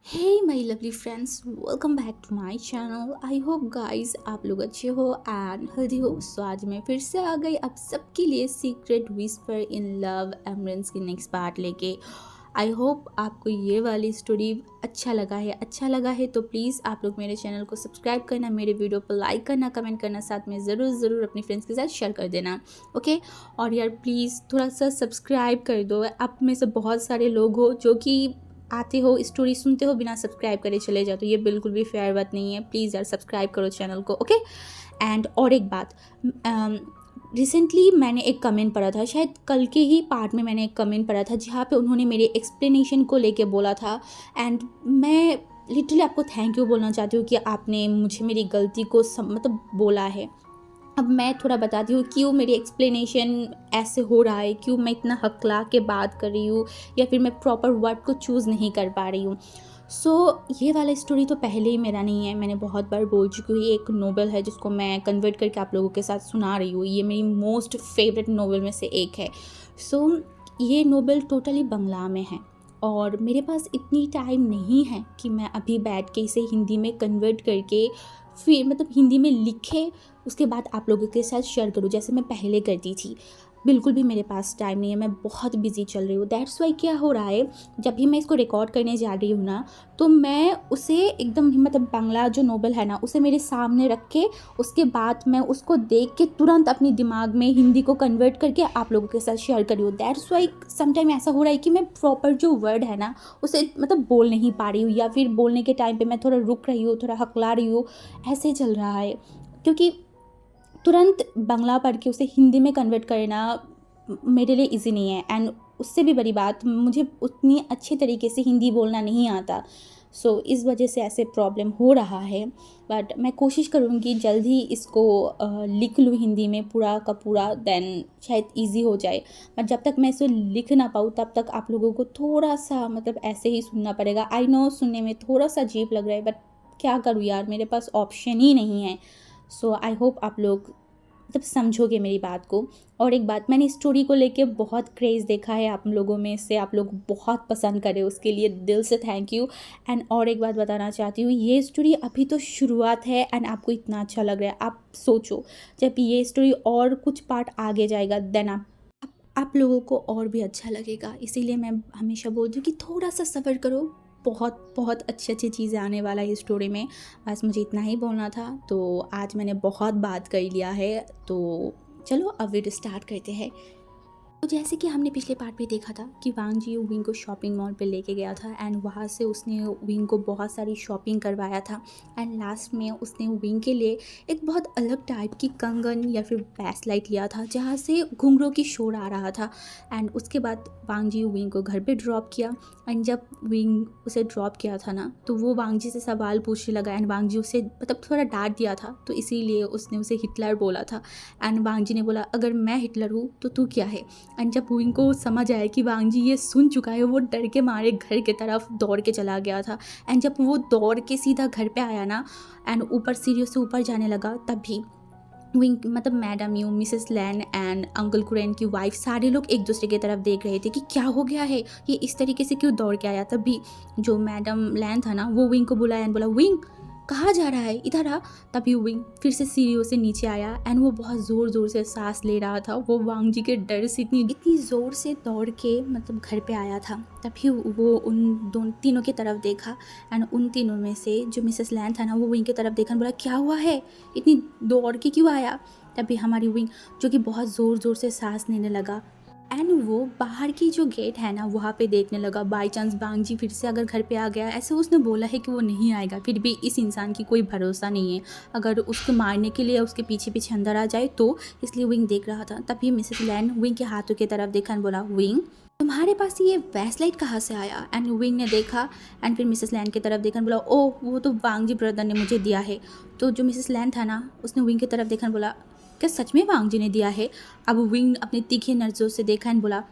Hey my lovely friends, welcome back to my channel. I hope guys आप लोग अच्छे हो एंड हेल्दी हो। सो आज मैं फिर से आ गई आप सबके लिए सीक्रेट विस्पर इन लव एमरेंस की नेक्स्ट पार्ट लेके। आई होप आपको ये वाली स्टोरी अच्छा लगा है तो प्लीज़ आप लोग मेरे चैनल को सब्सक्राइब करना, मेरे वीडियो पर लाइक करना, कमेंट करना, साथ में ज़रूर अपनी फ्रेंड्स के साथ शेयर कर देना। ओके। और यार प्लीज़ थोड़ा सा सब्सक्राइब कर दो। आप में से बहुत सारे लोग हो जो कि आते हो, स्टोरी सुनते हो, बिना सब्सक्राइब करे चले जाओ, तो ये बिल्कुल भी फेयर बात नहीं है। प्लीज़ यार सब्सक्राइब करो चैनल को। ओके। एंड और एक बात, रिसेंटली मैंने एक कमेंट पढ़ा था, शायद कल के ही पार्ट में मैंने एक कमेंट पढ़ा था जहाँ पे उन्होंने मेरे एक्सप्लेनेशन को लेके बोला था। एंड मैं लिटरली आपको थैंक यू बोलना चाहती हूँ कि आपने मुझे मेरी गलती को मतलब बोला है। अब मैं थोड़ा बताती हूँ क्यों मेरी एक्सप्लेनेशन ऐसे हो रहा है, क्यों मैं इतना हकला के बात कर रही हूँ या फिर मैं प्रॉपर वर्ड को चूज़ नहीं कर पा रही हूँ। ये वाला स्टोरी तो पहले ही मेरा नहीं है, मैंने बहुत बार बोल चुकी हूँ। ये एक नोवेल है जिसको मैं कन्वर्ट करके आप लोगों के साथ सुना रही हूँ। ये मेरी मोस्ट फेवरेट नोवेल में से एक है। ये नोवेल टोटली बंगला में है और मेरे पास इतनी टाइम नहीं है कि मैं अभी बैठ के इसे हिंदी में कन्वर्ट करके फिर हिंदी में लिखे उसके बाद आप लोगों के साथ शेयर करूँ जैसे मैं पहले करती थी। बिल्कुल भी मेरे पास टाइम नहीं है, मैं बहुत बिजी चल रही हूँ। दैट्स वाई क्या हो रहा है, जब भी मैं इसको रिकॉर्ड करने जा रही हूँ ना, तो मैं उसे एकदम बांग्ला जो नोवेल है ना उसे मेरे सामने रख के उसके बाद मैं उसको देख के तुरंत अपनी दिमाग में हिंदी को कन्वर्ट करके आप लोगों के साथ शेयर करी हूँ। दैट्स वाई समटाइम ऐसा हो रहा है कि मैं प्रॉपर जो वर्ड है ना उसे बोल नहीं पा रही हूँ, या फिर बोलने के टाइम पे मैं थोड़ा रुक रही हूँ, थोड़ा हकला रही हूँ। ऐसे चल रहा है क्योंकि तुरंत बांग्ला पढ़ के उसे हिंदी में कन्वर्ट करना मेरे लिए इजी नहीं है। एंड उससे भी बड़ी बात, मुझे उतनी अच्छे तरीके से हिंदी बोलना नहीं आता। इस वजह से ऐसे प्रॉब्लम हो रहा है। बट मैं कोशिश करूँगी जल्द ही इसको लिख लूँ हिंदी में पूरा का पूरा, देन शायद इजी हो जाए। बट जब तक मैं इसे लिख ना पाऊँ तब तक आप लोगों को थोड़ा सा ऐसे ही सुनना पड़ेगा। आई नो सुनने में थोड़ा सा अजीब लग रहा है, बट क्या करूँ यार, मेरे पास ऑप्शन ही नहीं है। आई होप आप लोग समझोगे मेरी बात को। और एक बात, मैंने स्टोरी को लेके बहुत क्रेज़ देखा है आप लोगों में से, आप लोग बहुत पसंद करें, उसके लिए दिल से थैंक यू। एंड और एक बात बताना चाहती हूँ, ये स्टोरी अभी तो शुरुआत है एंड आपको इतना अच्छा लग रहा है। आप सोचो जब ये स्टोरी और कुछ पार्ट आगे जाएगा देन आप लोगों को और भी अच्छा लगेगा। इसीलिए मैं हमेशा बोलती हूँ कि थोड़ा सा सब्र करो, बहुत बहुत अच्छी अच्छी चीज़ें आने वाला है इस स्टोरी में। बस मुझे इतना ही बोलना था, तो आज मैंने बहुत बात कर लिया है, तो चलो अब वीडियो स्टार्ट करते हैं। तो जैसे कि हमने पिछले पार्ट में देखा था कि वांग जी विंग को शॉपिंग मॉल पे लेके गया था एंड वहाँ से उसने विंग को बहुत सारी शॉपिंग करवाया था। एंड लास्ट में उसने विंग के लिए एक बहुत अलग टाइप की कंगन या फिर ब्रेसलेट लिया था जहाँ से घुंघरू की शोर आ रहा था। एंड उसके बाद वांग जी विंग को घर पे ड्रॉप किया। एंड जब विंग उसे ड्रॉप किया था ना, तो वो वांग जी से सवाल पूछने लगा एंड वांग जी उसे थोड़ा डांट दिया था, तो इसीलिए उसने उसे हिटलर बोला था। एंड वांग जी ने बोला अगर मैं हिटलर हूँ तो तू क्या है। एंड जब विंग को समझ आया कि वांग जी ये सुन चुका है, वो डर के मारे घर की तरफ दौड़ के चला गया था। एंड जब वो दौड़ के सीधा घर पे आया ना एंड ऊपर सीढ़ियों से ऊपर जाने लगा, तभी विंग मैडम यू, मिसेस लैन एंड अंकल कुरैन की वाइफ, सारे लोग एक दूसरे की तरफ देख रहे थे कि क्या हो गया है, ये इस तरीके से क्यों दौड़ के आया। तभी जो मैडम लैन था ना, वो विंग को बुलाया एंड बोला विंग कहाँ जा रहा है, इधर आ। तभी विंग फिर से सीढ़ियों से नीचे आया एंड वो बहुत ज़ोर ज़ोर से सांस ले रहा था। वो वांग जी के डर से इतनी ज़ोर से दौड़ के घर पे आया था। तभी वो उन तीनों की तरफ देखा एंड उन तीनों में से जो मिसेस लैन था ना, वो विंग की तरफ देखा, बोला क्या हुआ है, इतनी दौड़ के क्यों आया। तभी हमारी विंग जो कि बहुत ज़ोर ज़ोर से सांस लेने लगा एंड वो बाहर की जो गेट है ना वहाँ पे देखने लगा, बाई चांस वांग जी फिर से अगर घर पे आ गया। ऐसे उसने बोला है कि वो नहीं आएगा, फिर भी इस इंसान की कोई भरोसा नहीं है, अगर उसको मारने के लिए उसके पीछे पीछे अंदर आ जाए तो, इसलिए विंग देख रहा था। तभी मिसेस लैन विंग के हाथों की तरफ देखा एंड बोला विंग तुम्हारे पास ये वेस्टलाइट कहाँ से आया। एंड विंग ने देखा एंड फिर मिसेस लैन की तरफ देखा बोला ओह वो तो वांग जी ब्रदर ने मुझे दिया है। तो जो मिसेस लैन था ना, उसने विंग की तरफ देखा बोला क्या सच में वांग जी ने दिया है। अब विंग अपने तीखे नज़रों से देखा एंड बोला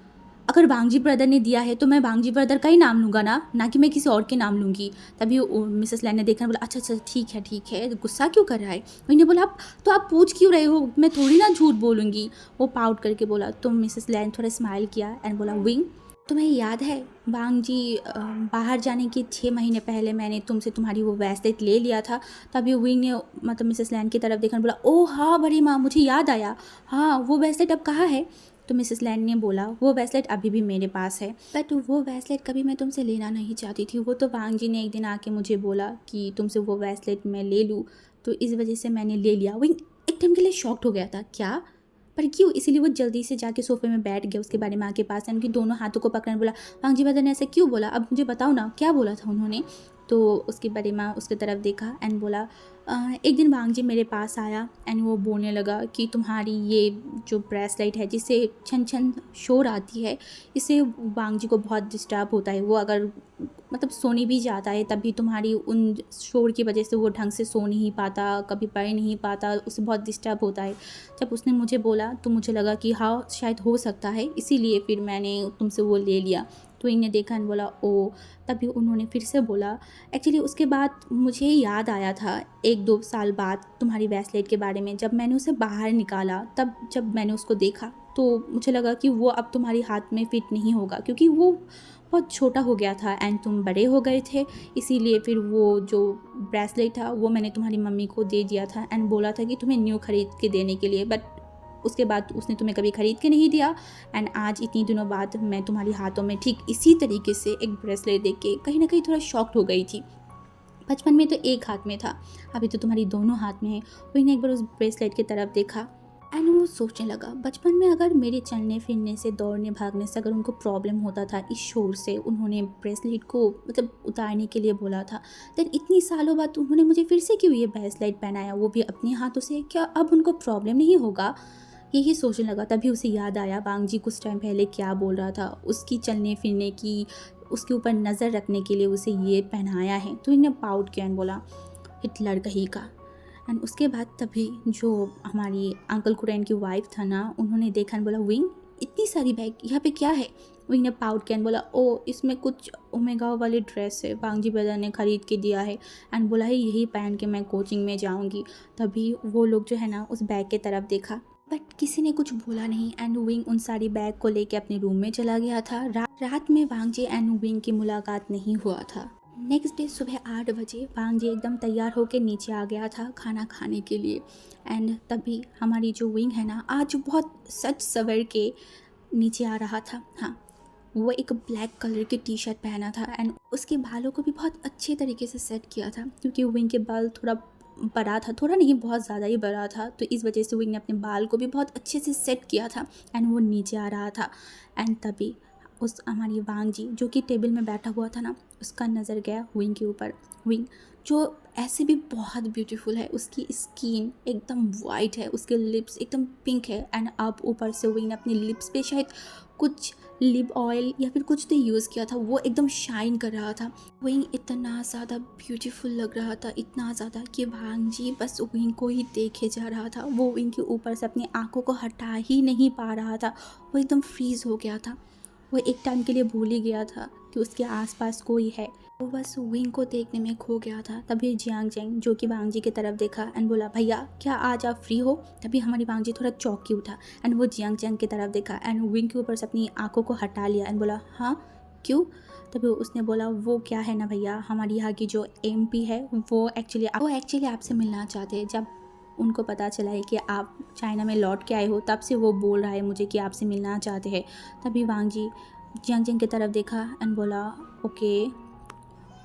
अगर वांग जी ब्रदर ने दिया है तो मैं वांग जी ब्रदर का ही नाम लूँगा ना कि मैं किसी और के नाम लूँगी। तभी मिसेस लैन ने देखा बोला अच्छा ठीक है, गुस्सा क्यों कर रहा है। मैंने बोला तो आप पूछ क्यों रहे हो, मैं थोड़ी ना झूठ बोलूँगी। वो पाउट करके बोला। तो मिसेस लैन थोड़ा स्माइल किया एंड बोला विंग तुम्हें याद है वांग जी, बाहर जाने के 6 महीने पहले मैंने तुमसे तुम्हारी वो ब्रेसलेट ले लिया था। तभी विंग ने मतलब मिसेस लैन की तरफ देखकर बोला, ओह हाँ बड़ी माँ, मुझे याद आया। हाँ वो ब्रेसलेट अब कहाँ है? तो मिसेस लैन ने बोला, वो ब्रेसलेट अभी भी मेरे पास है, बट वो ब्रेसलेट कभी मैं तुमसे लेना नहीं चाहती थी। वो तो वांग जी ने एक दिन आके मुझे बोला कि तुमसे वो ब्रेसलेट मैं ले लूँ, तो इस वजह से मैंने ले लिया। विंग एक टाइम के लिए शॉक्ड हो गया था, क्या? पर क्यों? इसीलिए वो जल्दी से जाके सोफे में बैठ गया उसके बारे माँ के पास, उनकी दोनों हाथों को पकड़ने बोला, वांग जी ने ऐसा क्यों बोला? अब मुझे बताओ ना, क्या बोला था उन्होंने? तो उसकी बड़ी माँ उसकी तरफ देखा एंड बोला, एक दिन वांग जी मेरे पास आया एंड वो बोलने लगा कि तुम्हारी ये जो ब्रेसलेट है जिससे छन छन शोर आती है, इससे वांग जी को बहुत डिस्टर्ब होता है। वो अगर मतलब सोने भी जाता है तभी तुम्हारी उन शोर की वजह से वो ढंग से सो नहीं पाता, कभी पढ़ नहीं पाता, उसे बहुत डिस्टर्ब होता है। जब उसने मुझे बोला तो मुझे लगा कि हाँ शायद हो सकता है, इसीलिए फिर मैंने तुमसे वो ले लिया। तो इन्हें देखा एंड बोला ओ। तभी उन्होंने फिर से बोला, एक्चुअली उसके बाद मुझे याद आया था 1-2 साल बाद तुम्हारी ब्रेसलेट के बारे में, जब मैंने उसे बाहर निकाला, तब जब मैंने उसको देखा तो मुझे लगा कि वो अब तुम्हारी हाथ में फिट नहीं होगा, क्योंकि वो बहुत छोटा हो गया था एंड तुम बड़े हो गए थे। इसीलिए फिर वो जो ब्रेसलेट था वो मैंने तुम्हारी मम्मी को दे दिया था एंड बोला था कि तुम्हें न्यू खरीद के देने के लिए, बट उसके बाद उसने तुम्हें कभी खरीद के नहीं दिया। एंड आज इतनी दिनों बाद मैं तुम्हारी हाथों में ठीक इसी तरीके से एक ब्रेसलेट देख के कहीं ना कहीं थोड़ा शॉक्ड हो गई थी। बचपन में तो एक हाथ में था, अभी तो तुम्हारी दोनों हाथ में है। वही एक बार उस ब्रेसलेट की तरफ देखा एंड वो सोचने लगा, बचपन में अगर मेरे चलने फिरने से, दौड़ने भागने से अगर उनको प्रॉब्लम होता था इस शोर से, उन्होंने ब्रेसलेट को मतलब उतारने के लिए बोला था, देन इतनी सालों बाद उन्होंने मुझे फिर से क्यों ये ब्रेसलेट पहनाया, वो भी अपने हाथों से? क्या अब उनको प्रॉब्लम नहीं होगा? यही सोचने लगा। तभी उसे याद आया वांग जी कुछ टाइम पहले क्या बोल रहा था, उसकी चलने फिरने की, उसके ऊपर नज़र रखने के लिए उसे ये पहनाया है। तो इन्हें पाउट किया एंड बोला, हिटलर कहीं का। एंड उसके बाद तभी जो हमारी अंकल कुरैन की वाइफ था ना, उन्होंने देखा एंड बोला, विंग इतनी सारी बैग यहाँ पे क्या है? विंग ने पाउट किया एंड बोला, ओ इसमें कुछ ओमेगा वाली ड्रेस है, वांगजी ब्रदर ने ख़रीद के दिया है एंड बोला है यही पहन के मैं कोचिंग में जाऊँगी। तभी वो लोग जो है ना उस बैग के तरफ देखा, बट किसी ने कुछ बोला नहीं एंड विंग उन सारी बैग को लेके अपने रूम में चला गया था। रात में वांग जी एंड विंग की मुलाकात नहीं हुआ था। नेक्स्ट डे सुबह 8 बजे वांग जी एकदम तैयार होकर नीचे आ गया था खाना खाने के लिए। एंड तभी हमारी जो विंग है ना, आज बहुत सच सवर के नीचे आ रहा था। हाँ, वो एक ब्लैक कलर की टी शर्ट पहना था एंड उसके बालों को भी बहुत अच्छे तरीके से सेट किया था, क्योंकि विंग के बाल थोड़ा बड़ा था, थोड़ा नहीं बहुत ज़्यादा ही बड़ा था, तो इस वजह से विंग ने अपने बाल को भी बहुत अच्छे से सेट किया था एंड वो नीचे आ रहा था। एंड तभी उस हमारी वांग जी जो कि टेबल में बैठा हुआ था ना, उसका नज़र गया विंग के ऊपर। विंग जो ऐसे भी बहुत ब्यूटीफुल है, उसकी स्किन एकदम वाइट है, उसके लिप्स एकदम पिंक है एंड अब ऊपर से विंग ने अपने लिप्स पे शायद कुछ लिप ऑयल या फिर कुछ तो यूज़ किया था, वो एकदम शाइन कर रहा था। विंग इतना ज़्यादा ब्यूटीफुल लग रहा था, इतना ज़्यादा कि वांग जी बस विंग को ही देखे जा रहा था। वो विंग के ऊपर से अपनी आंखों को हटा ही नहीं पा रहा था, वो एकदम फ्रीज हो गया था। वो एक टाइम के लिए भूल ही गया था कि उसके आसपास कोई है, वो बस विंग को देखने में खो गया था। तभी जियांग जेंग जो कि वांग जी की तरफ देखा एंड बोला, भैया क्या आज आप फ्री हो? तभी हमारी वांग जी थोड़ा चौंक के उठा एंड वो जियांग जेंग की तरफ देखा एंड विंग के ऊपर से अपनी आंखों को हटा लिया एंड बोला, हाँ क्यों? तभी उसने बोला, वो क्या है ना भैया, हमारी यहाँ की जो एमपी है वो एक्चुअली आपसे मिलना चाहते हैं। जब उनको पता चला है कि आप चाइना में लौट के आए हो, तब से वो बोल रहा है मुझे कि आपसे मिलना चाहते हैं। तभी वांग जी जियांग जेंग की तरफ देखा एंड बोला, ओके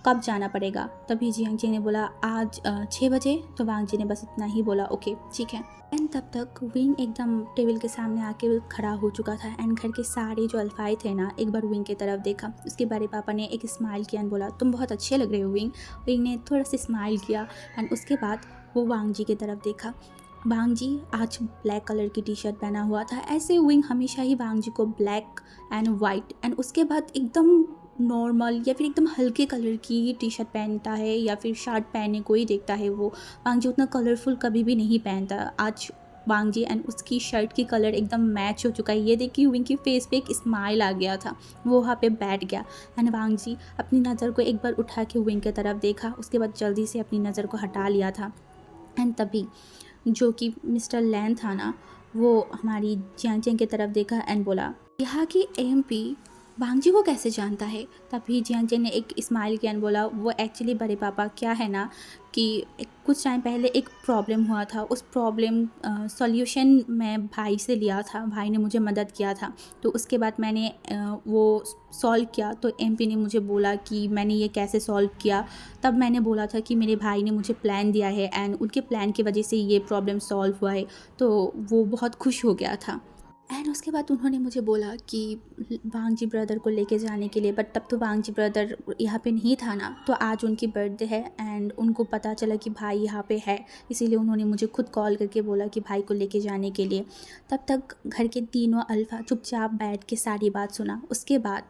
कब जाना पड़ेगा? तभी जियांग जेंग ने बोला, आज 6 बजे। तो वांग जी ने बस इतना ही बोला, ओके ठीक है। एंड तब तक विंग एकदम टेबल के सामने आके खड़ा हो चुका था एंड घर के सारे जो अल्फाई थे ना, एक बार विंग की तरफ देखा। उसके बारे पापा ने एक स्माइल किया एंड बोला, तुम बहुत अच्छे लग रहे हो विंग। विंग ने थोड़ा सा स्माइल किया एंड उसके बाद वो वांग जी की तरफ देखा। वांग जी आज ब्लैक कलर की टी शर्ट पहना हुआ था। ऐसे विंग हमेशा ही वांग जी को ब्लैक एंड वाइट एंड उसके बाद एकदम नॉर्मल या फिर एकदम हल्के कलर की टी शर्ट पहनता है या फिर शर्ट पहने को ही देखता है। वो वांग जी उतना कलरफुल कभी भी नहीं पहनता। आज वांग जी एंड उसकी शर्ट की कलर एकदम मैच हो चुका है। ये देखिए विंग की फेस पे एक स्माइल आ गया था, वो वहाँ पे बैठ गया एंड वांग जी अपनी नज़र को एक बार उठा के विंग की तरफ देखा, उसके बाद जल्दी से अपनी नज़र को हटा लिया था। एंड तभी जो कि मिस्टर लैन था ना, वो हमारी जियांग जेंग की तरफ देखा एंड बोला, यहाँ की एमपी भांग जी को कैसे जानता है? तभी जियांग जेन ने एक स्माइल किया और बोला, वो एक्चुअली बड़े पापा क्या है ना कि कुछ टाइम पहले एक प्रॉब्लम हुआ था, उस प्रॉब्लम सॉल्यूशन मैं भाई से लिया था, भाई ने मुझे मदद किया था। तो उसके बाद मैंने वो सॉल्व किया, तो एमपी ने मुझे बोला कि मैंने ये कैसे सॉल्व किया। तब मैंने बोला था कि मेरे भाई ने मुझे प्लान दिया है एंड उनके प्लान की वजह से ये प्रॉब्लम सॉल्व हुआ है। तो वो बहुत खुश हो गया था। एंड उसके बाद उन्होंने मुझे बोला कि वांग जी ब्रदर को लेके जाने के लिए, बट तब तो वांग जी ब्रदर यहाँ पे नहीं था ना। तो आज उनकी बर्थडे है एंड उनको पता चला कि भाई यहाँ पे है, इसीलिए उन्होंने मुझे खुद कॉल करके बोला कि भाई को लेके जाने के लिए। तब तक घर के तीनों अल्फ़ा चुपचाप बैठ के सारी बात सुना। उसके बाद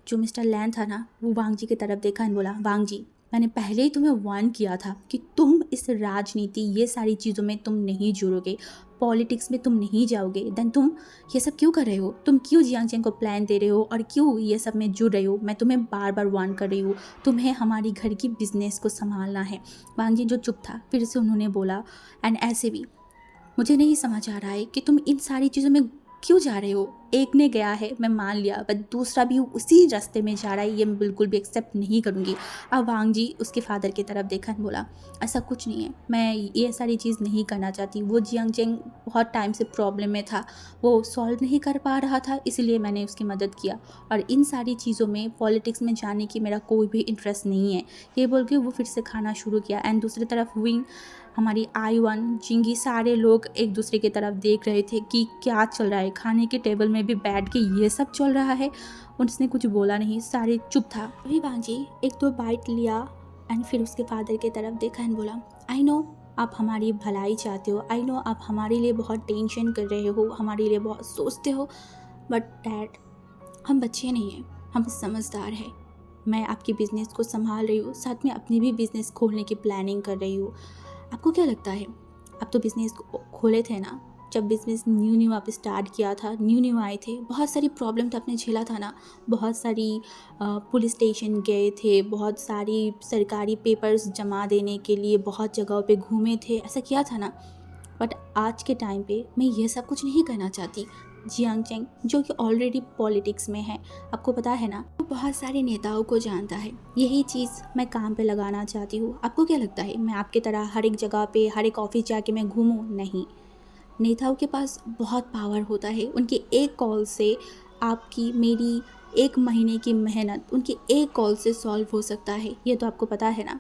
जो मिस्टर लैन था ना, वो वांग जी की तरफ देखा और बोला, वांग जी, मैंने पहले ही तुम्हें वार्न किया था कि तुम इस राजनीति ये सारी चीज़ों में तुम नहीं जुड़ोगे, पॉलिटिक्स में तुम नहीं जाओगे। देन तुम ये सब क्यों कर रहे हो? तुम क्यों जियांग चेंग को प्लान दे रहे हो और क्यों ये सब में जुड़ रहे हो? मैं तुम्हें बार बार वार्न कर रही हूँ, तुम्हें हमारी घर की बिजनेस को संभालना है। वांग जी जो चुप था, फिर से उन्होंने बोला, एंड ऐसे भी मुझे नहीं समझ आ रहा है कि तुम इन सारी चीज़ों में क्यों जा रहे हो। एक ने गया है मैं मान लिया, बट दूसरा भी उसी रास्ते में जा रहा है, ये मैं बिल्कुल भी एक्सेप्ट नहीं करूँगी। अब वांग जी उसके फादर की तरफ देखा और बोला, ऐसा कुछ नहीं है, मैं ये सारी चीज़ नहीं करना चाहती। वो जियांग चेंग बहुत टाइम से प्रॉब्लम में था, वो सॉल्व नहीं कर पा रहा था, इसलिए मैंने उसकी मदद किया। और इन सारी चीज़ों में पॉलिटिक्स में जाने की मेरा कोई भी इंटरेस्ट नहीं है। ये बोल के वो फिर से खाना शुरू किया। एंड दूसरी तरफ विंग, हमारी आई1, जिंगी, सारे लोग एक दूसरे की तरफ देख रहे थे कि क्या चल रहा है। खाने के टेबल में भी बैठ के ये सब चल रहा है। उसने कुछ बोला नहीं, सारे चुप था। अभी बांजी एक दो बाइट लिया एंड फिर उसके फादर की तरफ देखा एंड बोला, आई नो आप हमारी भलाई चाहते हो, आई नो आप हमारे लिए बहुत टेंशन कर रहे हो, हमारे लिए बहुत सोचते हो, बट डैड हम बच्चे नहीं हैं, हम समझदार हैं। मैं आपकी बिज़नेस को संभाल रही हूँ, साथ में अपनी भी बिज़नेस खोलने की प्लानिंग कर रही हूँ। आपको क्या लगता है? आप तो बिज़नेस खोले थे ना, जब बिज़नेस न्यू न्यू आप स्टार्ट किया था, न्यू न्यू आए थे, बहुत सारी प्रॉब्लम तो आपने झेला था ना, बहुत सारी पुलिस स्टेशन गए थे, बहुत सारी सरकारी पेपर्स जमा देने के लिए बहुत जगहों पे घूमे थे, ऐसा किया था ना। बट आज के टाइम पे मैं ये सब कुछ नहीं करना चाहती। जियांग चेंग जो कि ऑलरेडी पॉलिटिक्स में है, आपको पता है ना, वो बहुत सारे नेताओं को जानता है। यही चीज़ मैं काम पे लगाना चाहती हूँ। आपको क्या लगता है मैं आपकी तरह हर एक जगह पे हर एक ऑफिस जाके मैं घूमूँ? नहीं। नेताओं के पास बहुत पावर होता है, उनकी एक कॉल से आपकी मेरी 1 महीने की मेहनत उनकी एक कॉल से सॉल्व हो सकता है, ये तो आपको पता है ना।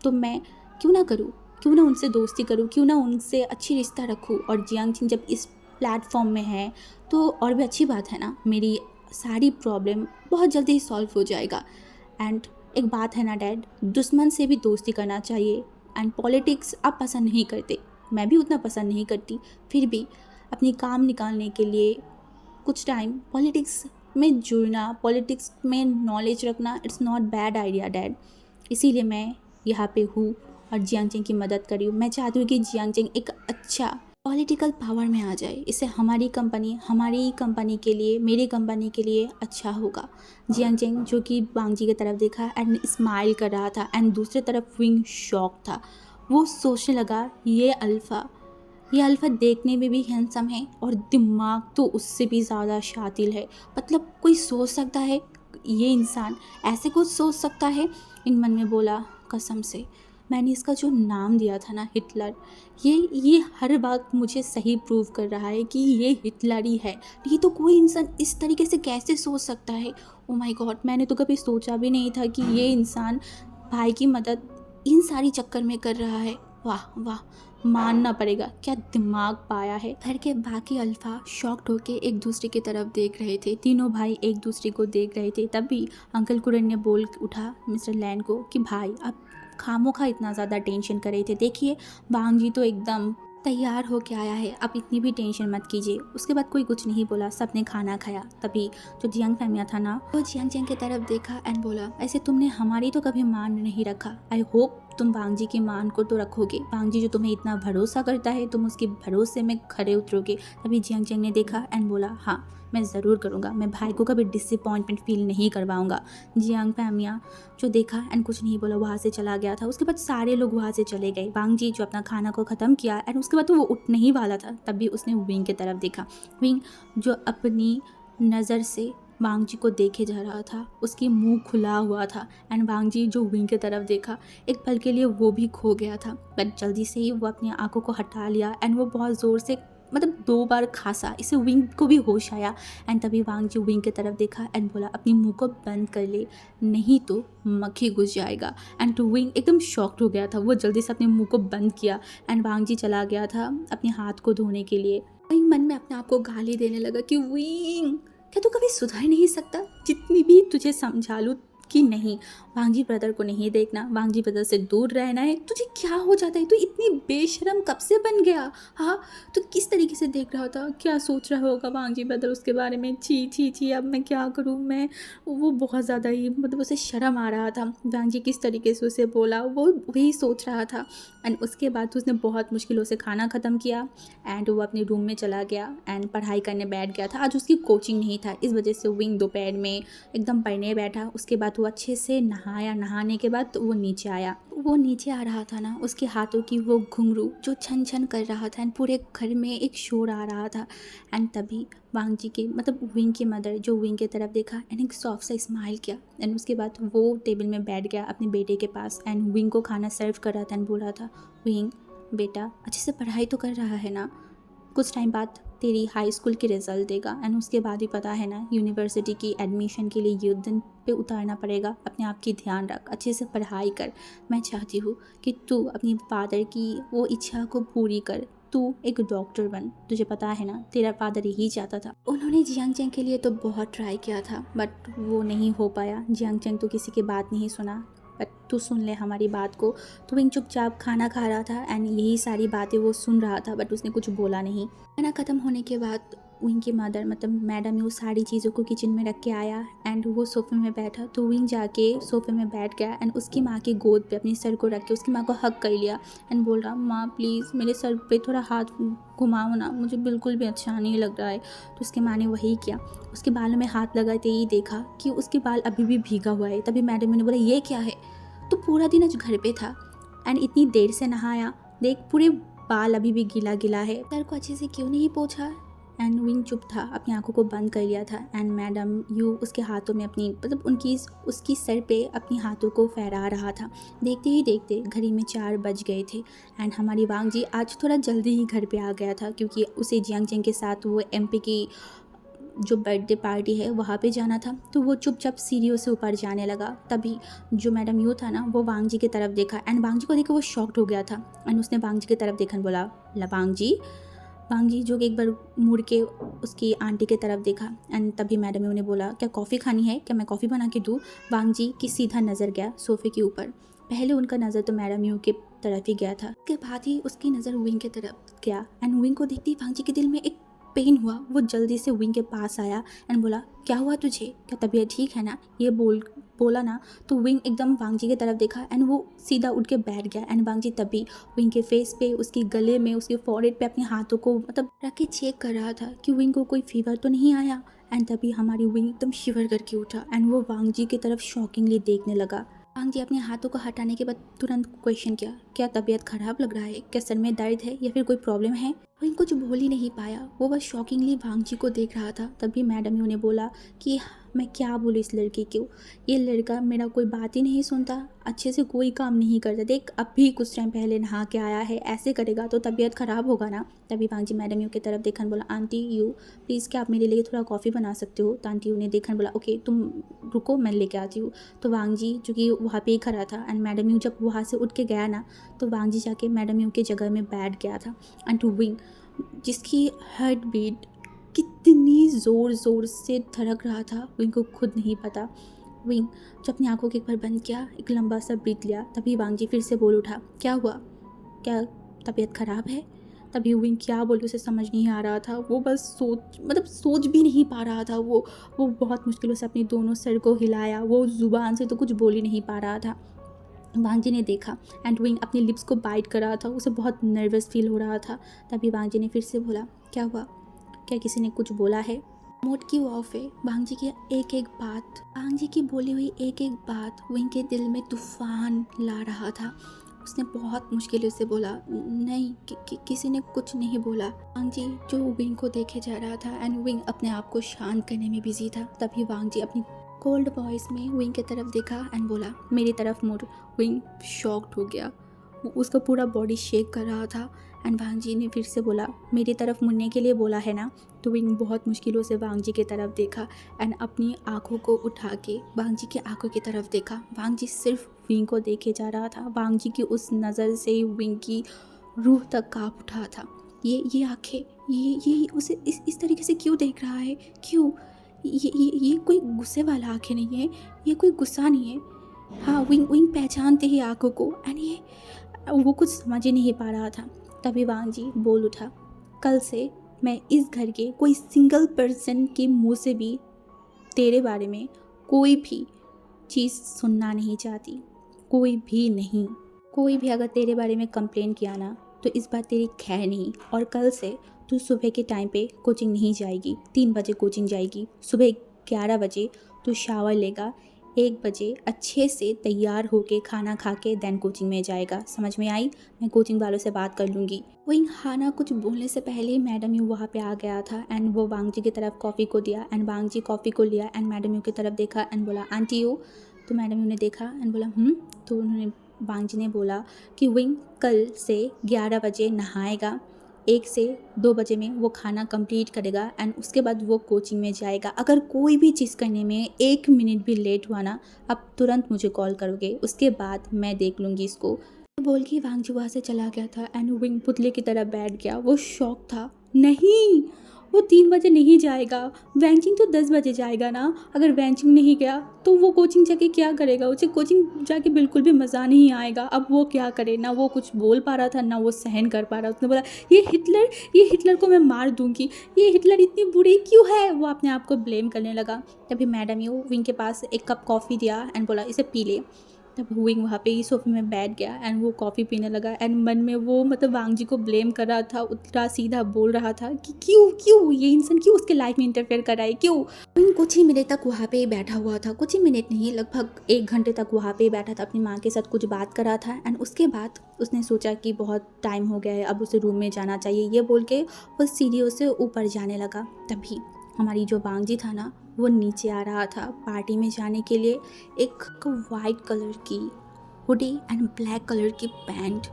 तो मैं क्यों ना करूँ, क्यों ना उनसे दोस्ती करूँ, क्यों ना उनसे अच्छी रिश्ता रखूँ। और जियांग चेंग जब इस प्लेटफॉर्म में है तो और भी अच्छी बात है ना, मेरी सारी प्रॉब्लम बहुत जल्दी ही सॉल्व हो जाएगा। एंड एक बात है ना डैड, दुश्मन से भी दोस्ती करना चाहिए। एंड पॉलिटिक्स आप पसंद नहीं करते, मैं भी उतना पसंद नहीं करती, फिर भी अपनी काम निकालने के लिए कुछ टाइम पॉलिटिक्स में जुड़ना, पॉलिटिक्स में नॉलेज रखना, it's not bad idea dad. इसीलिए मैं यहाँ पे हूँ और जियांग चेंग की मदद कर रही हूँ। मैं चाहती हूँ कि जियांग चेंग एक अच्छा पॉलिटिकल पावर में आ जाए, इससे हमारी कंपनी के लिए, मेरी कंपनी के लिए अच्छा होगा। जियांग चेंग जो कि वांग जी की तरफ देखा एंड स्माइल कर रहा था एंड दूसरी तरफ विंग शॉक था। वो सोचने लगा, ये अल्फ़ा देखने में भी हैंडसम है और दिमाग तो उससे भी ज़्यादा शातिल है। मतलब कोई सोच सकता है, ये इंसान ऐसे कुछ सोच सकता है? इन मन में बोला, कसम से मैंने इसका जो नाम दिया था ना, हिटलर, ये हर बात मुझे सही प्रूव कर रहा है कि ये हिटलर ही है। नहीं तो कोई इंसान इस तरीके से कैसे सोच सकता है? ओ माय गॉड, मैंने तो कभी सोचा भी नहीं था कि ये इंसान भाई की मदद इन सारी चक्कर में कर रहा है। वाह वाह, मानना पड़ेगा, क्या दिमाग पाया है। घर के बाकी अल्फा शॉक्ड होके एक दूसरे की तरफ देख रहे थे, तीनों भाई एक दूसरे को देख रहे थे। तभी अंकल कुरन ने बोल उठा मिस्टर लैन को कि भाई आप खामोखा इतना ज़्यादा टेंशन कर रहे थे, देखिए बांग जी तो एकदम तैयार हो के आया है, आप इतनी भी टेंशन मत कीजिए। उसके बाद कोई कुछ नहीं बोला, सबने खाना खाया। तभी जो जियांग फैमिया था ना, वो जियांग चेंग की तरफ देखा एंड बोला, ऐसे तुमने हमारी तो कभी मान नहीं रखा, आई होप तुम बांग जी की मान को तो रखोगे। बांग जी जो तुम्हें इतना भरोसा करता है, तुम उसके भरोसे में खरे उतरोगे। तभी जियांग चेंग ने देखा एंड बोला, हाँ मैं ज़रूर करूँगा, मैं भाई को कभी डिसअपॉइंटमेंट फील नहीं करवाऊँगा। जियांग फैमिया जो देखा एंड कुछ नहीं बोला, वहाँ से चला गया था। उसके बाद सारे लोग वहाँ से चले गए। बांग जी जो अपना खाना को ख़त्म किया एंड उसके बाद तो वो उठने ही वाला था, तभी उसने विंग की तरफ देखा। विंग जो अपनी नज़र से वांग जी को देखे जा रहा था, उसकी मुंह खुला हुआ था एंड वांग जी जो विंग की तरफ देखा, एक पल के लिए वो भी खो गया था। बट जल्दी से ही वो अपनी आंखों को हटा लिया एंड वो बहुत ज़ोर से मतलब 2 बार खांसा, इससे विंग को भी होश आया एंड तभी वांग जी विंग की तरफ देखा एंड बोला अपनी मुंह को बंद कर ले, नहीं तो मक्खी घुस जाएगा। एंड टू विंग एकदम शॉक्ड हो गया था, वो जल्दी से अपने मुंह को बंद किया एंड वांग जी चला गया था अपने हाथ को धोने के लिए। विंग मन में अपने आप को गाली देने लगा कि विंग क्या तू कभी सुधर नहीं सकता, जितनी भी तुझे समझा लूँ कि नहीं, वांगजी ब्रदर को नहीं देखना, वांगजी ब्रदर से दूर रहना है, तुझे क्या हो जाता है, तू इतनी बेशरम कब से बन गया। हाँ, तो किस तरीके से देख रहा था, क्या सोच रहा होगा वांगजी ब्रदर उसके बारे में, छी छी छी अब मैं क्या करूँ मैं। वो बहुत ज़्यादा ही मतलब उसे शर्म आ रहा था, वांगजी किस तरीके से उसे बोला, वो वही सोच रहा था। एंड उसके बाद उसने बहुत मुश्किलों से खाना ख़त्म किया एंड वो अपने रूम में चला गया एंड पढ़ाई करने बैठ गया था। आज उसकी कोचिंग नहीं था, इस वजह से विंग दोपहर में एकदम पढ़ने बैठा। उसके बाद वो अच्छे से नहाया, नहाने के बाद तो वो नीचे आया। वो नीचे आ रहा था ना, उसके हाथों की वो घुंघरू जो छन छन कर रहा था एंड पूरे घर में एक शोर आ रहा था। एंड तभी वांग जी के मतलब विंग की मदर जो विंग की तरफ देखा एंड एक सॉफ्ट सा स्माइल किया एंड उसके बाद वो टेबल में बैठ गया अपने बेटे के पास एंड विंग को खाना सर्व कर रहा था एंड बोल रहा था, विंग बेटा अच्छे से पढ़ाई तो कर रहा है ना, कुछ टाइम बाद तेरी हाई स्कूल की रिज़ल्ट देगा एंड उसके बाद ही पता है ना यूनिवर्सिटी की एडमिशन के लिए दिन पे उतारना पड़ेगा, अपने आप की ध्यान रख, अच्छे से पढ़ाई कर। मैं चाहती हूँ कि तू अपनी फादर की वो इच्छा को पूरी कर, तू एक डॉक्टर बन, तुझे पता है ना तेरा फादर यही चाहता था। उन्होंने जियांग चैंग के लिए तो बहुत ट्राई किया था बट वो नहीं हो पाया। जियांग चैंग तो किसी की बात नहीं सुना, बट तू सुन ले हमारी बात को। तो विंग चुपचाप खाना खा रहा था एंड यही सारी बातें वो सुन रहा था बट उसने कुछ बोला नहीं। खाना ख़त्म होने के बाद विंग की मदर मतलब मैडम वो सारी चीज़ों को किचन में रख के आया एंड वो सोफे में बैठा। तो विंग जाके सोफे में बैठ गया एंड उसकी माँ की गोद पे अपने सर को रख के उसकी माँ को हग कर लिया एंड बोल रहा, माँ प्लीज़ मेरे सर पे थोड़ा हाथ घुमाओ ना, मुझे बिल्कुल भी अच्छा नहीं लग रहा है। तो उसकी माँ ने वही किया, उसके बालों में हाथ लगाते ही देखा कि उसके बाल अभी भी भीगा हुआ है। तभी मैडम ने बोला, ये क्या है, तो पूरा दिन आज घर पे था एंड इतनी देर से नहाया, देख पूरे बाल अभी भी गीला गीला है, सर को अच्छे से क्यों नहीं पोंछा। एंड विंग चुप था, अपनी आंखों को बंद कर लिया था एंड मैडम यू उसके हाथों में अपनी मतलब उसकी सर पे अपनी हाथों को फहरा रहा था। देखते ही देखते घड़ी में 4 बज गए थे एंड हमारी वांग जी आज थोड़ा जल्दी ही घर पे आ गया था क्योंकि उसे जियांग चैंग के साथ वो एमपी की जो बर्थडे पार्टी है वहाँ पे जाना था। तो वो चुपचाप सीढ़ियों से ऊपर जाने लगा। तभी जो मैडम यू था ना वो वांग जी की तरफ देखा एंड वांग जी को देख के वो शॉक्ड हो गया था एंड उसने वांग जी की तरफ देखा बोला, वांग जी। वांग जी जो कि एक बार मुड़ के उसकी आंटी की तरफ देखा एंड तभी मैडम यू ने बोला, क्या कॉफ़ी खानी है, क्या मैं कॉफ़ी बना के दूँ। वांग जी की सीधा नज़र गया सोफ़े के ऊपर, पहले उनका नज़र तो मैडम यू के तरफ ही गया था, उसके बाद ही उसकी नज़र विंग की तरफ गया एंड विंग को देखते ही वांग जी के दिल में एक पेन हुआ। वो जल्दी से विंग के पास आया एंड बोला, क्या हुआ तुझे, क्या तबीयत ठीक है ना, ये बोला ना। तो विंग एकदम वांग जी की तरफ देखा एंड वो सीधा उठ के बैठ गया एंड वांग जी तभी विंग के फेस पे, उसके गले में, उसके फॉरहेड पे अपने हाथों को मतलब रख के चेक कर रहा था कि विंग को कोई फीवर तो नहीं आया। एंड तभी हमारी विंग एकदम शिवर करके उठा एंड वो वांग जी की तरफ शॉकिंगली देखने लगा। वांग जी अपने हाथों को हटाने के बाद तुरंत क्वेश्चन किया, क्या तबीयत खराब लग रहा है, क्या सर में दर्द है या फिर कोई प्रॉब्लम है। विंग कुछ बोल ही नहीं पाया, वो बस शॉकिंगली वांग जी को देख रहा था। तभी मैडम यू ने बोला कि मैं क्या बोलूँ इस लड़की को, ये लड़का मेरा कोई बात ही नहीं सुनता, अच्छे से कोई काम नहीं करता, देख अभी कुछ टाइम पहले नहा के आया है, ऐसे करेगा तो तबीयत ख़राब होगा ना। तभी वांग जी मैडम यू की तरफ देखन बोला, आंटी यू प्लीज़ क्या आप मेरे लिए थोड़ा कॉफ़ी बना सकते हो। तो आंटी यू ने देखन बोला, ओके तुम रुको मैं लेके आती हूँ। तो वांग जी जो कि वहाँ पे ही खड़ा था एंड मैडम यू जब वहाँ से उठ के गया ना तो वांग जी जाके मैडम यू की जगह में बैठ गया था। एंड टू विंग जिसकी हार्ट बीट कितनी ज़ोर ज़ोर से धड़क रहा था विंग को खुद नहीं पता। विंग जब अपनी आंखों को एक बार बंद किया, एक लंबा सा ब्रीथ लिया, तभी वांग जी फिर से बोल उठा, क्या हुआ, क्या तबीयत ख़राब है। तभी विंग क्या बोले उसे समझ नहीं आ रहा था, वो बस सोच भी नहीं पा रहा था। वो बहुत मुश्किलों से अपनी दोनों सर को हिलाया, वो ज़ुबान से तो कुछ बोल ही नहीं पा रहा था। वांग जी ने देखा एंड विंग अपनी लिप्स को बाइट कर रहा था, उसे बहुत नर्वस फील हो रहा था। तभी वांग जी ने फिर से बोला, क्या हुआ, क्या किसी ने कुछ बोला है। मोड की ऑफ है। वांग जी की एक एक बात, वांग जी की बोली हुई एक एक बात विंग के दिल में तूफान ला रहा था। उसने बहुत मुश्किल से बोला, नहीं किसी ने कुछ नहीं बोला। वांग जी जो विंग को देखे जा रहा था एंड विंग अपने आप को शांत करने में बिजी था। तभी वांग जी अपनी कोल्ड वॉइस में विंग की तरफ देखा एंड बोला, मेरी तरफ मुड़। विंग शॉक्ड हो गया, उसका पूरा बॉडी शेक कर रहा था एंड वांग जी ने फिर से बोला, मेरी तरफ मुड़ने के लिए बोला है ना। तो विंग बहुत मुश्किलों से वांग जी की तरफ देखा एंड अपनी आंखों को उठा के वांग जी की आंखों की तरफ देखा। वांग जी सिर्फ विंग को देखे जा रहा था। वांग जी की उस नज़र से विंग की रूह तक कांप उठा था। ये आंखें, ये उसे इस तरीके से क्यों देख रहा है, क्यों? ये कोई गुस्से वाला आंखें नहीं है, ये कोई गुस्सा नहीं है। हाँ, विंग पहचानते ही आंखों को एंड ये वो कुछ समझ ही नहीं पा रहा था। तभी वांग जी बोल उठा, कल से मैं इस घर के कोई सिंगल पर्सन के मुंह से भी तेरे बारे में कोई भी चीज़ सुनना नहीं चाहती। कोई भी नहीं। कोई भी अगर तेरे बारे में कंप्लेन किया ना तो इस बार तेरी खैर नहीं। और कल से तू सुबह के टाइम पे कोचिंग नहीं जाएगी। 3 बजे कोचिंग जाएगी। सुबह 11 बजे तू शावर लेगा। 1 बजे अच्छे से तैयार होके खाना खा के देन कोचिंग में जाएगा। समझ में आई? मैं कोचिंग वालों से बात कर लूँगी। वहीं हाना कुछ बोलने से पहले ही मैडम यू वहाँ पे आ गया था एंड वो वांग जी की तरफ कॉफ़ी को दिया एंड वांग जी कॉफ़ी को लिया एंड मैडम यू की तरफ देखा एंड बोला, आंटी यू। तो मैडम यू ने देखा एंड बोला तो उन्होंने वांग जी ने बोला कि विंग कल से 11 बजे नहाएगा, 1 से 2 बजे में वो खाना कंप्लीट करेगा एंड उसके बाद वो कोचिंग में जाएगा। अगर कोई भी चीज़ करने में 1 मिनट भी लेट हुआ ना, आप तुरंत मुझे कॉल करोगे, उसके बाद मैं देख लूँगी इसको। बोल के वांग जी वहाँ से चला गया था एंड विंग पुतले की तरह बैठ गया। वो शौक था, नहीं वो 3 बजे नहीं जाएगा। वैंचिंग तो 10 बजे जाएगा ना। अगर वैंचिंग नहीं गया तो वो कोचिंग जाके क्या करेगा? उसे कोचिंग जाके बिल्कुल भी मज़ा नहीं आएगा। अब वो क्या करे? ना वो कुछ बोल पा रहा था, ना वो सहन कर पा रहा। उसने बोला, ये हिटलर को मैं मार दूंगी। ये हिटलर इतनी बुरी क्यों है? वो अपने आप को ब्लेम करने लगा। तभी मैडम यू विंग के पास एक कप कॉफ़ी दिया एंड बोला, इसे पी ले। तब विंग वहाँ पे ही सोफे में बैठ गया एंड वो कॉफ़ी पीने लगा एंड मन में वो वांग जी को ब्लेम कर रहा था। उल्टा सीधा बोल रहा था कि क्यों ये इंसान क्यों उसके लाइफ में इंटरफेयर कर रहा है, क्यों? विंग कुछ ही मिनट तक वहाँ पे ही बैठा हुआ था। कुछ ही मिनट नहीं, लगभग 1 घंटे तक वहाँ पे ही बैठा था। अपनी माँ के साथ कुछ बात कर रहा था एंड उसके बाद उसने सोचा कि बहुत टाइम हो गया है, अब उसे रूम में जाना चाहिए। ये बोल के वो सीढ़ियों से ऊपर जाने लगा। तभी हमारी जो वांग जी था ना, वो नीचे आ रहा था पार्टी में जाने के लिए। एक वाइट कलर की हुडी एंड ब्लैक कलर की पैंट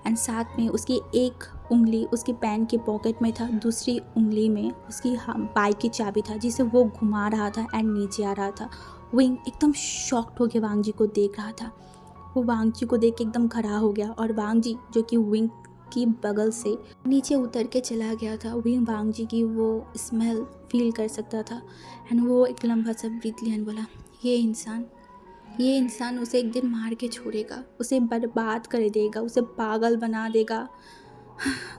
एंड साथ में उसकी एक उंगली उसकी पैंट के पॉकेट में था, दूसरी उंगली में उसकी बाइक की चाबी था जिसे वो घुमा रहा था एंड नीचे आ रहा था। विंग एकदम शॉक्ड हो के वांग जी को देख रहा था। वो वांग जी को देख के एकदम खड़ा हो गया और वांग जी जो कि विंग की बगल से नीचे उतर के चला गया था। विंग वांग जी की वो स्मेल फील कर सकता था एंड वो एक लंबा सा ब्रीथ लिया एंड बोला, ये इंसान उसे एक दिन मार के छोड़ेगा, उसे बर्बाद कर देगा, उसे पागल बना देगा।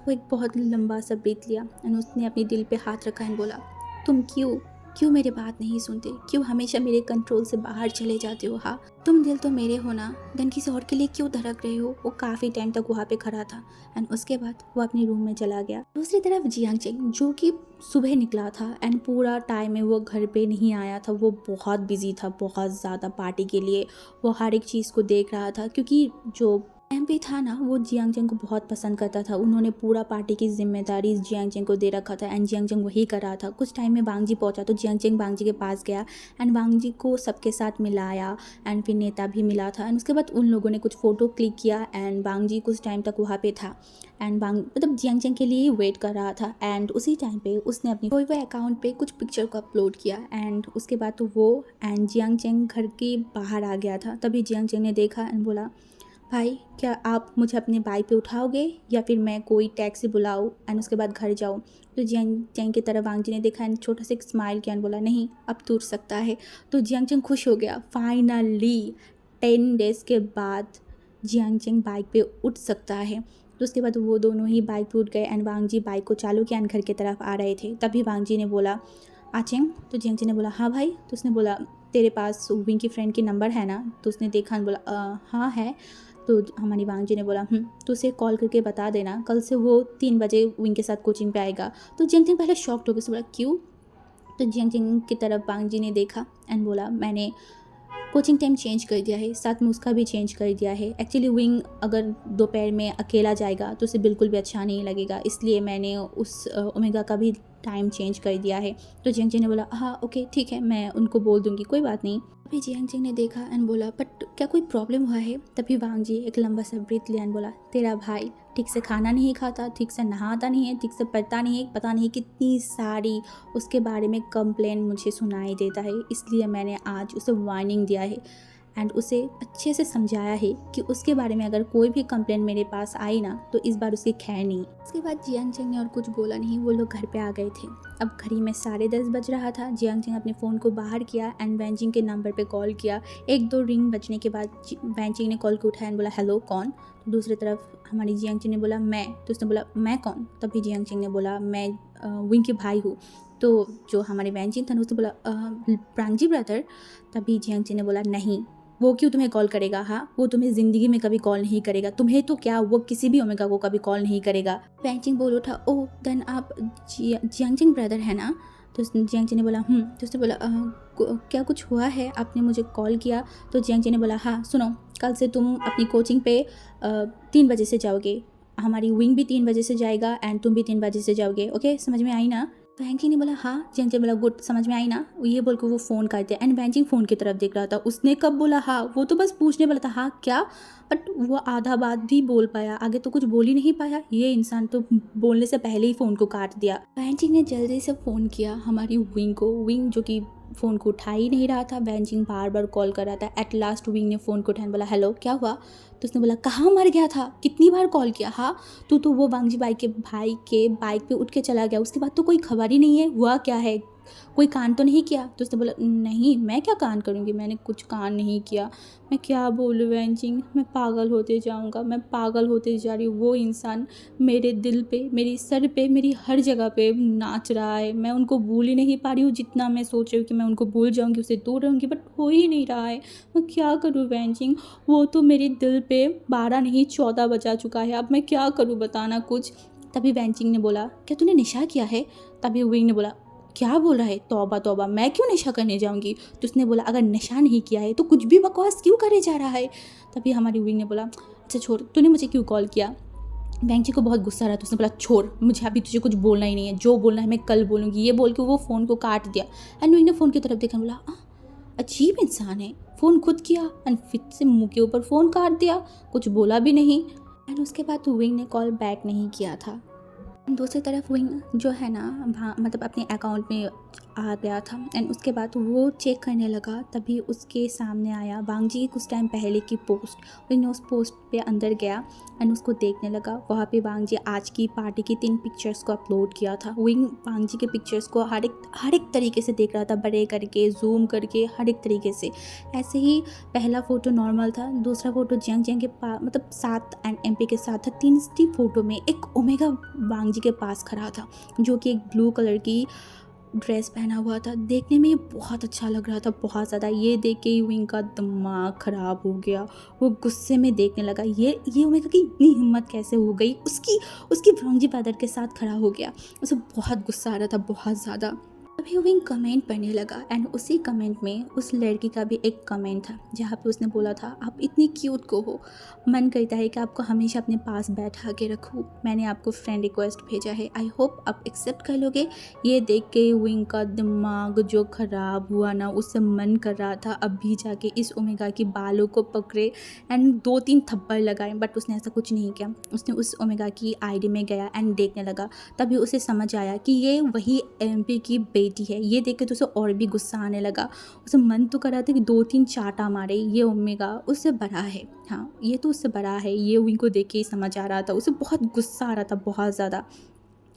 वो एक बहुत लंबा सा ब्रीथ लिया एंड उसने अपने दिल पे हाथ रखा एंड बोला, तुम क्यों मेरी बात नहीं सुनते? क्यों हमेशा मेरे कंट्रोल से बाहर चले जाते हो? हाँ, तुम दिल तो मेरे हो ना, देन किसी और के लिए क्यों धड़क रहे हो? वो काफ़ी टाइम तक वहाँ पे खड़ा था एंड उसके बाद वो अपने रूम में चला गया। दूसरी तरफ जियांग चेंग जो कि सुबह निकला था एंड पूरा टाइम में वो घर पे नहीं आया था। वो बहुत बिजी था, बहुत ज़्यादा पार्टी के लिए। वो हर एक चीज़ को देख रहा था क्योंकि जो एमपी था ना, वो जियांग चेंग को बहुत पसंद करता था। उन्होंने पूरा पार्टी की जिम्मेदारी जियांग चेंग को दे रखा था एंड जियांग चेंग वही कर रहा था। कुछ टाइम में वांग जी पहुंचा तो जियांग चेंग वांग जी के पास गया एंड वांग जी को सबके साथ मिलाया एंड फिर नेता भी मिला था एंड उसके बाद उन लोगों ने कुछ फ़ोटो क्लिक किया एंड वांग जी कुछ टाइम तक वहाँ पे था एंड जियांग चेंग के लिए ही वेट कर रहा था एंड उसी टाइम पे उसने अपनी कोई अकाउंट पे कुछ पिक्चर को अपलोड किया एंड उसके बाद तो वो एंड जियांग चेंग घर के बाहर आ गया था। तभी जियांग चेंग ने देखा एंड बोला, भाई क्या आप मुझे अपने बाइक पे उठाओगे या फिर मैं कोई टैक्सी बुलाऊँ एंड उसके बाद घर जाऊँ? तो जियांग चेंग की तरफ वांग जी ने देखा एंड छोटा सा एक स्माइल किया एंड बोला, नहीं अब तो उठ सकता है। तो जियांग चेंग खुश हो गया, फाइनली 10 डेज़ के बाद जियांग चेंग बाइक पे उठ सकता है। तो उसके बाद वो दोनों ही बाइक पे उठ गए एंड वांग जी बाइक को चालू किया एंड घर की तरफ आ रहे थे। तभी वांग जी ने बोला, आचेंग। तो जियांग चेंग ने बोला, हाँ भाई। तो उसने बोला, तेरे पास विंग की फ्रेंड की नंबर है ना? तो उसने देखा एंड बोला, हाँ है। तो हमारी वांग जी ने बोला, तो उसे कॉल करके बता देना कल से वो 3 बजे विंग के साथ कोचिंग पे आएगा। तो जियांग चेंग पहले शॉक्ड हो गया, बोला क्यों? तो जियांग चेंग की तरफ वांग जी ने देखा एंड बोला, मैंने कोचिंग टाइम चेंज कर दिया है, साथ में उसका भी चेंज कर दिया है। एक्चुअली विंग अगर दोपहर में अकेला जाएगा तो उसे बिल्कुल भी अच्छा नहीं लगेगा, इसलिए मैंने उस ओमेगा का भी टाइम चेंज कर दिया है। तो जियांग जिंग ने बोला हाँ ओके ठीक है, मैं उनको बोल दूँगी, कोई बात नहीं। अभी जियांग जिंग ने देखा एंड बोला बट क्या कोई प्रॉब्लम हुआ है? तभी वांग जी एक लंबा सा ब्रीथ लिया एंड बोला तेरा भाई ठीक से खाना नहीं खाता, ठीक से नहाता नहीं है, ठीक से पढ़ता नहीं है, पता नहीं कितनी सारी उसके बारे में कंप्लेन मुझे सुनाई देता है, इसलिए मैंने आज उसे वार्निंग दिया है एंड उसे अच्छे से समझाया है कि उसके बारे में अगर कोई भी कंप्लेन मेरे पास आई ना तो इस बार उसकी खैर नहीं। उसके बाद जियांग जिंग ने और कुछ बोला नहीं, वो लोग घर पे आ गए थे। अब घड़ी में 10:30 बज रहा था। जियांग जिंग अपने फ़ोन को बाहर किया एंड वैनजिंग के नंबर पे कॉल किया। 1-2 रिंग बजने के बाद वैनजिंग ने कॉल को उठाया एंड बोला हेलो कौन? तो दूसरी तरफ हमारी जियांग जिंग ने बोला मैं। तो उसने बोला मैं कौन? तभी जियांग जिंग ने बोला मैं विंग के भाई हूँ। तो जो हमारे वैनजिंग था उसने बोला प्रांगजी ब्रदर। तभी जियांग जिंग ने बोला नहीं, वो क्यों तुम्हें कॉल करेगा? हाँ, वो तुम्हें ज़िंदगी में कभी कॉल नहीं करेगा, तुम्हें तो क्या वो किसी भी ओमेगा को कभी कॉल नहीं करेगा। वैनजिंग बोल उठा ओह देन आप जियांग जिंग ब्रदर है ना? तो जियांग जिंग ने बोला तो उसने बोला क्या कुछ हुआ है, आपने मुझे कॉल किया? तो जियांग जिंग ने बोला हाँ सुनो, कल से तुम अपनी कोचिंग पे 3 बजे से जाओगे, हमारी विंग भी 3 बजे से जाएगा एंड तुम भी 3 बजे से जाओगे, ओके समझ में आई ना? तो वैनजिंग ने बोला हाँ। जियांग जिंग बोला गुड, समझ में आई ना? ये बोल के वो फ़ोन कर दिया एंड वैनजिंग फ़ोन की तरफ देख रहा था। उसने कब बोला हाँ? वो तो बस पूछने वाला था हाँ क्या, बट वो आधा बात भी बोल पाया, आगे तो कुछ बोल ही नहीं पाया। ये इंसान तो बोलने से पहले ही फ़ोन को काट दिया। वैनजिंग ने जल्दी से फ़ोन किया हमारी विंग को। विंग जो कि फ़ोन को उठा ही नहीं रहा था, वैनजिंग बार बार कॉल कर रहा था। एट लास्ट विंग ने फ़ोन को उठाया बोला हेलो क्या हुआ? तो उसने बोला कहाँ मर गया था, कितनी बार कॉल किया? हाँ तू तो वो वांगजी भाई के बाइक पे उठ के चला गया, उसके बाद तो कोई खबर ही नहीं है, हुआ क्या है, कोई कान तो नहीं किया? तो उसने बोला नहीं मैं क्या कान करूँगी, मैंने कुछ कान नहीं किया। मैं क्या बोलूँ वैनजिंग, मैं पागल होते जाऊँगा, मैं पागल होते जा रही हूँ। वो इंसान मेरे दिल पे, मेरी सर पे, मेरी हर जगह पे नाच रहा है। मैं उनको भूल ही नहीं पा रही हूँ, जितना मैं सोच रही हूँ कि मैं उनको भूल जाऊँगी, उससे दूर रहूँगी, बट हो ही नहीं रहा है। मैं क्या करूँ वैनजिंग, वो तो मेरे दिल पे 12 नहीं 14 बजा चुका है, अब मैं क्या करूँ बताना कुछ। तभी वैनजिंग ने बोला क्या तूने नशा किया है? तभी विंग ने बोला क्या बोल रहा है, तौबा तौबा मैं क्यों नशा करने जाऊंगी? तो उसने बोला अगर नशा नहीं किया है तो कुछ भी बकवास क्यों करे जा रहा है? तभी हमारी विंग ने बोला अच्छा छोड़, तूने मुझे क्यों कॉल किया? वैंग जी को बहुत गुस्सा आ रहा था। उसने बोला छोड़, मुझे अभी तुझे कुछ बोलना ही नहीं है, जो बोलना है मैं कल बोलूँगी। ये बोल के वो फ़ोन को काट दिया एंड विंग ने फ़ोन की तरफ देखा, बोला अजीब इंसान है, फ़ोन खुद किया एंड फिर से मुँह के ऊपर फ़ोन काट दिया, कुछ बोला भी नहीं। एंड उसके बाद विंग ने कॉल बैक नहीं किया था। दूसरी तरफ विंग जो है ना मतलब अपने अकाउंट में आ गया था एंड उसके बाद वो चेक करने लगा। तभी उसके सामने आया वांग जी की कुछ टाइम पहले की पोस्ट। विंग ने उस पोस्ट पे अंदर गया एंड उसको देखने लगा। वहाँ पे वांग जी आज की पार्टी की 3 पिक्चर्स को अपलोड किया था। विंग वांग जी के पिक्चर्स को हर एक तरीके से देख रहा था, बड़े करके, जूम करके, हर एक तरीके से। ऐसे ही पहला फ़ोटो नॉर्मल था, दूसरा फ़ोटो जियांग जियांग के पास मतलब साथ एंड एमपी के साथ था। तीसरी फ़ोटो में एक ओमेगा वांग जी के पास खड़ा था जो कि एक ब्लू कलर की ड्रेस पहना हुआ था। देखने में ये बहुत अच्छा लग रहा था, बहुत ज़्यादा। ये देख के ही विंग का दिमाग ख़राब हो गया। वो गुस्से में देखने लगा, ये ओमेगा की इतनी हिम्मत कैसे हो गई, उसकी वांगजी ब्रदर के साथ खड़ा हो गया। उसे बहुत गुस्सा आ रहा था, बहुत ज़्यादा। अभी विंग कमेंट पढ़ने लगा एंड उसी कमेंट में उस लड़की का भी एक कमेंट था जहाँ पे उसने बोला था आप इतनी क्यूट को हो, मन करता है कि आपको हमेशा अपने पास बैठा के रखूँ, मैंने आपको फ्रेंड रिक्वेस्ट भेजा है, आई होप आप एक्सेप्ट कर लोगे। ये देख के विंग का दिमाग जो ख़राब हुआ ना, उससे मन कर रहा था अभी जाके इस ओमेगा की बालों को पकड़े एंड 2-3 थप्पड़ लगाए, बट उसने ऐसा कुछ नहीं किया। उसने उस ओमेगा की आईडी में गया एंड देखने लगा। तभी उसे समझ आया कि ये वही एमपी की बेटी है। ये देख के तो उसे और भी गुस्सा आने लगा। उसे मन तो कर रहा था कि 2-3 चाटा मारे। ये ओमेगा उससे बड़ा है, हाँ ये तो उससे बड़ा है, ये विंग को देख के ही समझ आ रहा था। उसे बहुत गुस्सा आ रहा था, बहुत ज़्यादा।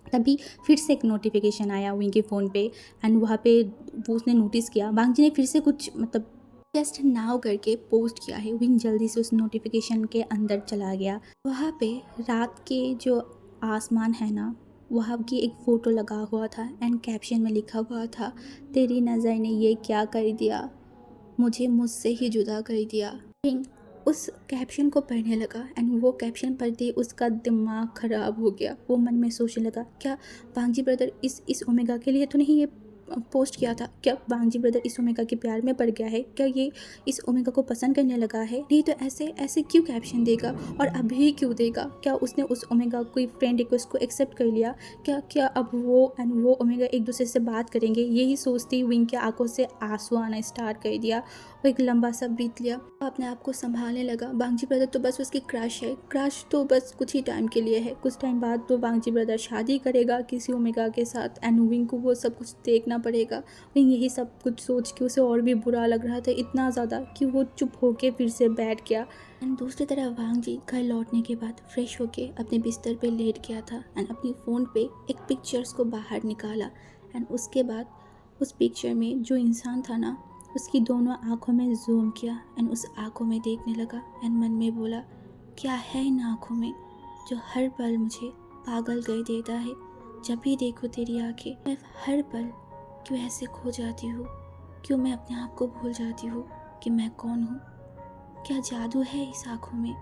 तभी फिर से एक नोटिफिकेशन आया विंग के फ़ोन पे एंड वहाँ पे वो उसने नोटिस किया वांग जी ने फिर से कुछ मतलब जस्ट नाउ करके पोस्ट किया है। विंग जल्दी से उस नोटिफिकेशन के अंदर चला गया। वहाँ पे रात के जो आसमान है ना, वहाँ की एक फ़ोटो लगा हुआ था एंड कैप्शन में लिखा हुआ था तेरी नज़र ने ये क्या कर दिया, मुझे मुझसे ही जुदा कर दिया। विंग उस कैप्शन को पढ़ने लगा एंड वो कैप्शन पढ़ते ही उसका दिमाग ख़राब हो गया। वो मन में सोचने लगा क्या वांग जी ब्रदर इस ओमेगा के लिए तो नहीं ये पोस्ट किया था, क्या वांगजी ब्रदर इस ओमेगा के प्यार में पड़ गया है, क्या ये इस ओमेगा को पसंद करने लगा है, नहीं तो ऐसे ऐसे क्यों कैप्शन देगा और अभी क्यों देगा, क्या उसने उस ओमेगा कोई फ्रेंड रिक्वेस्ट को एक्सेप्ट कर लिया, क्या अब वो ओमेगा एक दूसरे से बात करेंगे। यही सोचती विंग की आंखों से आंसू आना स्टार्ट कर दिया। वो एक लंबा सा ब्रीथ लिया, अपने आप को संभालने लगा। वांगजी ब्रदर तो बस उसकी क्रश है, क्रश तो बस कुछ ही टाइम के लिए है, कुछ टाइम बाद तो वांगजी ब्रदर शादी करेगा किसी ओमेगा के साथ एंड विंग को वो सब कुछ देखना पड़ेगा। विंग यही सब कुछ सोच के उसे और भी बुरा लग रहा था, इतना ज़्यादा कि वो चुप होके फिर से बैठ गया। एंड दूसरी तरफ वांगजी घर लौटने के बाद फ्रेश होके अपने बिस्तर पे लेट गया था एंड अपनी फ़ोन पे एक पिक्चर्स को बाहर निकाला एंड उसके बाद उस पिक्चर में जो इंसान था ना, उसकी दोनों आंखों में जूम किया एंड उस आंखों में देखने लगा एंड मन में बोला, क्या है इन आंखों में जो हर पल मुझे पागल कर देता है। जब भी देखो तेरी आंखें, मैं हर पल क्यों ऐसे खो जाती हूँ, क्यों मैं अपने आप को भूल जाती हूँ कि मैं कौन हूँ। क्या जादू है इस आंखों में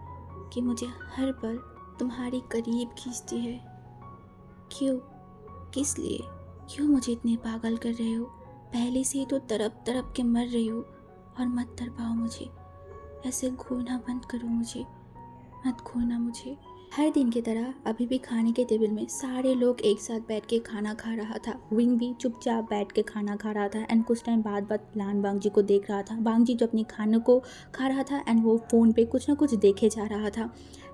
कि मुझे हर पल तुम्हारी करीब खींचती है। क्यों, किस लिए, क्यों मुझे इतने पागल कर रहे हो। पहले से ही तो तड़प तड़प के मर रही हो और मत तड़पाओ मुझे, ऐसे घूरना बंद करो मुझे, मत घूरना मुझे। हर दिन की तरह अभी भी खाने के टेबल में सारे लोग एक साथ बैठ के खाना खा रहा था। विंग भी चुपचाप बैठ के खाना खा रहा था एंड कुछ टाइम बाद लान वांगजी को देख रहा था। वांगजी जो अपनी खाने को खा रहा था एंड वो फ़ोन पे कुछ ना कुछ देखे जा रहा था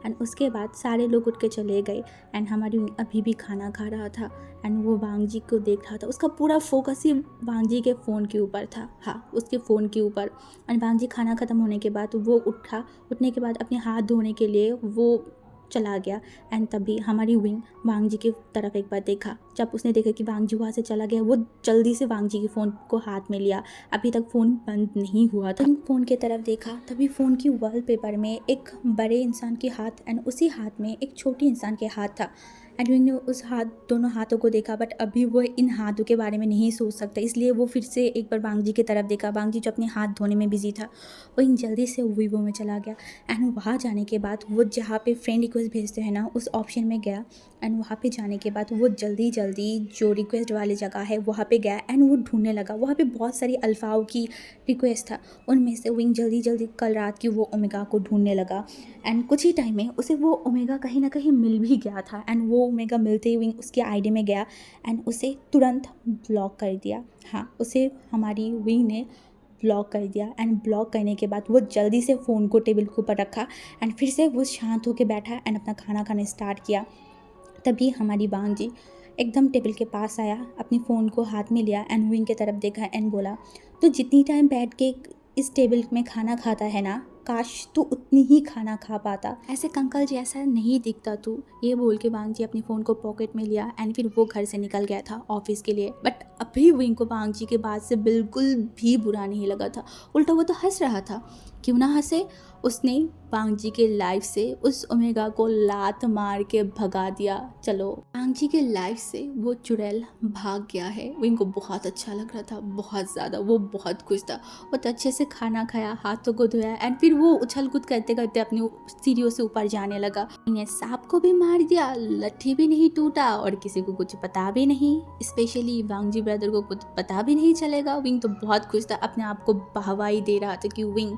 एंड उसके बाद सारे लोग उठ के चले गए एंड हमारी विंग अभी भी खाना खा रहा था एंड वो वांगजी को देख रहा था। उसका पूरा फोकस ही वांगजी के फ़ोन के ऊपर था, हाँ उसके फ़ोन के ऊपर। एंड वांगजी खाना ख़त्म होने के बाद वो उठने के बाद अपने हाथ धोने के लिए वो चला गया एंड तभी हमारी विंग वांगजी की तरफ एक बार देखा। जब उसने देखा कि वांगजी वहाँ से चला गया, वो जल्दी से वांगजी के फ़ोन को हाथ में लिया। अभी तक फ़ोन बंद नहीं हुआ था। फ़ोन की तरफ देखा, तभी फ़ोन की वॉलपेपर में एक बड़े इंसान के हाथ एंड उसी हाथ में एक छोटी इंसान के हाथ था एंड विंग ने उस दोनों हाथों को देखा, बट अभी वो इन हाथों के बारे में नहीं सोच सकता, इसलिए वो फिर से एक बार वांगजी की तरफ देखा। वांगजी जो अपने हाथ धोने में बिजी था, वो इन जल्दी से वीवो में चला गया एंड वहाँ जाने के बाद वो जहाँ पे फ्रेंड रिक्वेस्ट भेजते हैं ना, उस ऑप्शन में गया एंड वहाँ पे जाने के बाद वो जल्दी जो रिक्वेस्ट वाली जगह है वहाँ पे गया एंड वो ढूंढने लगा। वहाँ पे बहुत सारी अल्फ़ाओं की रिक्वेस्ट था, उनमें से विंग जल्दी कल रात की वो ओमेगा को ढूंढने लगा एंड कुछ ही टाइम में उसे वो ओमेगा कहीं ना कहीं मिल भी गया था एंड वो ओमेगा मिलते ही विंग उसके आईडी में गया एंड उसे तुरंत ब्लॉक कर दिया। हाँ, उसे हमारी विंग ने ब्लॉक कर दिया एंड ब्लॉक करने के बाद वो जल्दी से फ़ोन को टेबल के ऊपर रखा एंड फिर से वो शांत होकर बैठा एंड अपना खाना खाना स्टार्ट किया। तभी हमारी वांगजी एकदम टेबल के पास आया, अपनी फ़ोन को हाथ में लिया एंड विंग की तरफ देखा एंड बोला, तो जितनी टाइम बैठ के इस टेबल में खाना खाता है ना, काश तू उतनी ही खाना खा पाता, ऐसे कंकल जैसा नहीं दिखता तू। ये बोल के वांगजी अपनी फ़ोन को पॉकेट में लिया एंड फिर वो घर से निकल गया था ऑफिस के लिए। बट अभी विंग को वांगजी के बात से बिल्कुल भी बुरा नहीं लगा था, उल्टा वो तो हंस रहा था। क्यों ना हंसे, उसने वांगजी के लाइफ से उस ओमेगा को लात मार के भगा दिया। चलो, वांगजी के लाइफ से वो चुड़ैल भाग गया है। विंग को बहुत अच्छा लग रहा था, बहुत ज़्यादा, वो बहुत खुश था। बहुत अच्छे से खाना खाया, हाथों को धोया एंड फिर वो उछल कूद करते करते अपनी सीढ़ियों से ऊपर जाने लगा। ने सांप को भी मार दिया, लट्ठी भी नहीं टूटा और किसी को कुछ पता भी नहीं, स्पेशली वांगजी ब्रदर को कुछ पता भी नहीं चलेगा। विंग तो बहुत खुश था, अपने आप को बहवाई दे रहा था कि विंग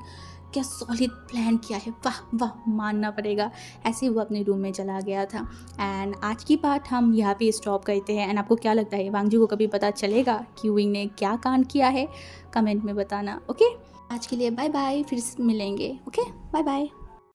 क्या सॉलिड प्लान किया है, वाह वाह मानना पड़ेगा। ऐसे वो अपने रूम में चला गया था एंड आज की पार्ट हम यहाँ पे स्टॉप करते हैं। एंड आपको क्या लगता है, वांगजी को कभी पता चलेगा कि विंग ने क्या कांड किया है? कमेंट में बताना। ओके, आज के लिए बाय बाय, फिर मिलेंगे। Okay, bye bye.